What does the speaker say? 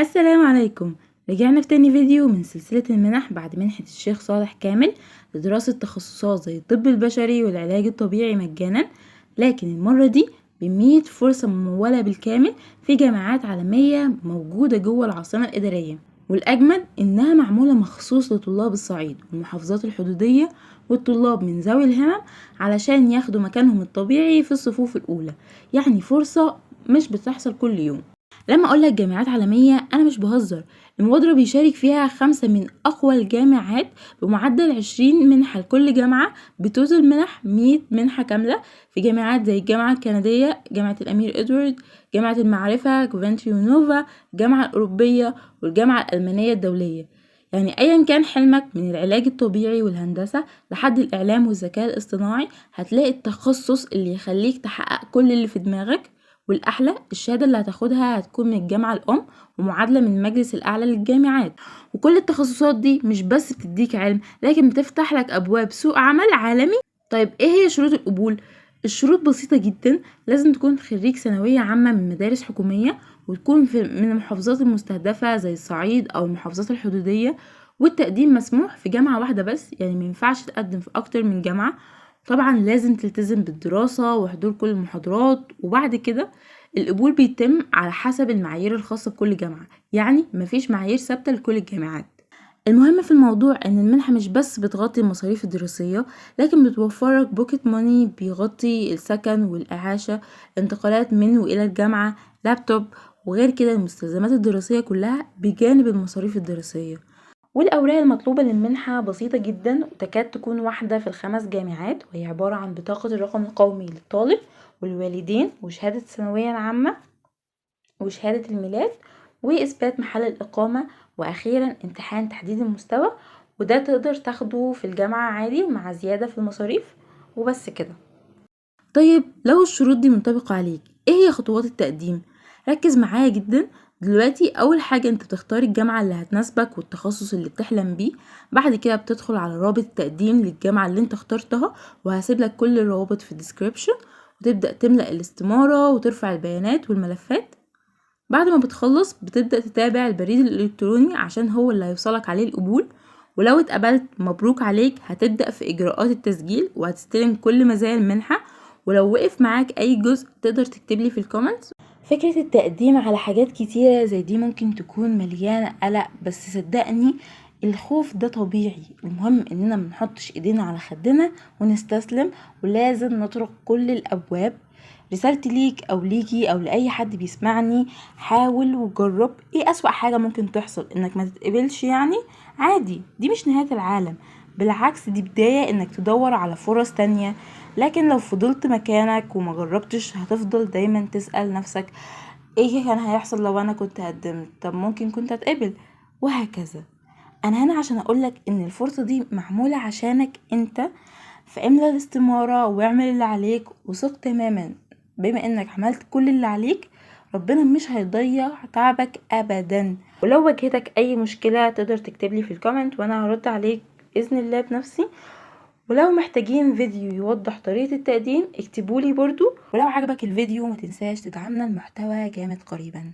السلام عليكم. رجعنا في تاني فيديو من سلسلة المنح بعد منحة الشيخ صالح كامل لدراسة تخصصات زي الطب البشري والعلاج الطبيعي مجانا، لكن المرة دي ب100 فرصة ممولة بالكامل في جامعات عالمية موجودة جوه العاصمة الإدارية. والأجمل إنها معمولة مخصوص لطلاب الصعيد والمحافظات الحدودية والطلاب من ذوي الهمم علشان ياخدوا مكانهم الطبيعي في الصفوف الأولى، يعني فرصة مش بتحصل كل يوم. لما اقولك جامعات عالمية انا مش بهزر، المبادرة بيشارك فيها 5 من اقوى الجامعات بمعدل 20 منحة لكل جامعة، بتوزن منح 100 منحة كاملة في جامعات زي الجامعة الكندية، جامعة الامير ادوارد، جامعة المعرفة، كوفنتري ونوفا، الجامعة الاوروبية والجامعة الالمانية الدولية. يعني ايا كان حلمك من العلاج الطبيعي والهندسة لحد الاعلام والذكاء الاصطناعي، هتلاقي التخصص اللي يخليك تحقق كل اللي في دماغك. والأحلى الشهادة اللي هتاخدها هتكون من الجامعة الأم ومعادلة من المجلس الأعلى للجامعات. وكل التخصصات دي مش بس بتديك علم، لكن بتفتح لك أبواب سوق عمل عالمي. طيب إيه هي شروط القبول؟ الشروط بسيطة جدا، لازم تكون خريج ثانوية عامة من مدارس حكومية، وتكون من المحافظات المستهدفة زي الصعيد أو المحافظات الحدودية، والتقديم مسموح في جامعة واحدة بس، يعني مينفعش تقدم في أكتر من جامعة. طبعا لازم تلتزم بالدراسة وحضور كل المحاضرات. وبعد كده القبول بيتم على حسب المعايير الخاصة بكل جامعة، يعني مفيش معايير ثابتة لكل الجامعات. المهم في الموضوع ان المنحة مش بس بتغطي المصاريف الدراسية، لكن بتوفرك بوكيت ماني بيغطي السكن والإعاشة، انتقالات من وإلى الجامعة، لابتوب، وغير كده المستلزمات الدراسية كلها بجانب المصاريف الدراسية. والأوراق المطلوبة للمنحة بسيطة جدا، وتكاد تكون واحدة في ال5 جامعات، وهي عبارة عن بطاقة الرقم القومي للطالب والوالدين وشهادة الثانوية العامة وشهادة الميلاد وإثبات محل الإقامة، وأخيرا امتحان تحديد المستوى، وده تقدر تاخده في الجامعة عادي مع زيادة في المصاريف. وبس كده. طيب لو الشروط دي منطبقة عليك، ايه هي خطوات التقديم؟ ركز معايا جدا. دلوقتي اول حاجة انت بتختار الجامعة اللي هتناسبك والتخصص اللي بتحلم بيه، بعد كده بتدخل على رابط التقديم للجامعة اللي انت اخترتها، وهسيب لك كل الروابط في الديسكريبشن، وتبدأ تملأ الاستمارة وترفع البيانات والملفات. بعد ما بتخلص بتبدأ تتابع البريد الإلكتروني عشان هو اللي هيوصلك عليه القبول، ولو اتقبلت مبروك عليك، هتبدأ في إجراءات التسجيل وهتستلم كل مزايا المنحة. ولو وقف معاك أي جزء تقدر تكتبلي في الكومنتس. فكرة التقديم على حاجات كتيرة زي دي ممكن تكون مليانة قلق، بس صدقني الخوف ده طبيعي، المهم اننا منحطش ايدينا على خدنا ونستسلم، ولازم نطرق كل الابواب. رسالتي ليك او ليكي او لاي حد بيسمعني، حاول وجرب. ايه اسوأ حاجة ممكن تحصل؟ انك ما تتقبلش؟ يعني عادي، دي مش نهاية العالم، بالعكس دي بداية انك تدور على فرص تانية. لكن لو فضلت مكانك وما جربتش، هتفضل دايما تسأل نفسك ايه كان هيحصل لو انا كنت قدمت، طب ممكن كنت اتقبل، وهكذا. انا هنا عشان اقولك ان الفرصة دي معمولة عشانك انت، فاملى الاستمارة واعمل اللي عليك، وثق تماما بما انك عملت كل اللي عليك، ربنا مش هيضيع تعبك ابدا. ولو واجهتك اي مشكلة تقدر تكتبلي في الكومنت وانا هرد عليك بإذن الله بنفسي. ولو محتاجين فيديو يوضح طريقة التقديم اكتبولي برضو. ولو عجبك الفيديو متنساش تدعمنا المحتوى جامد قريبا.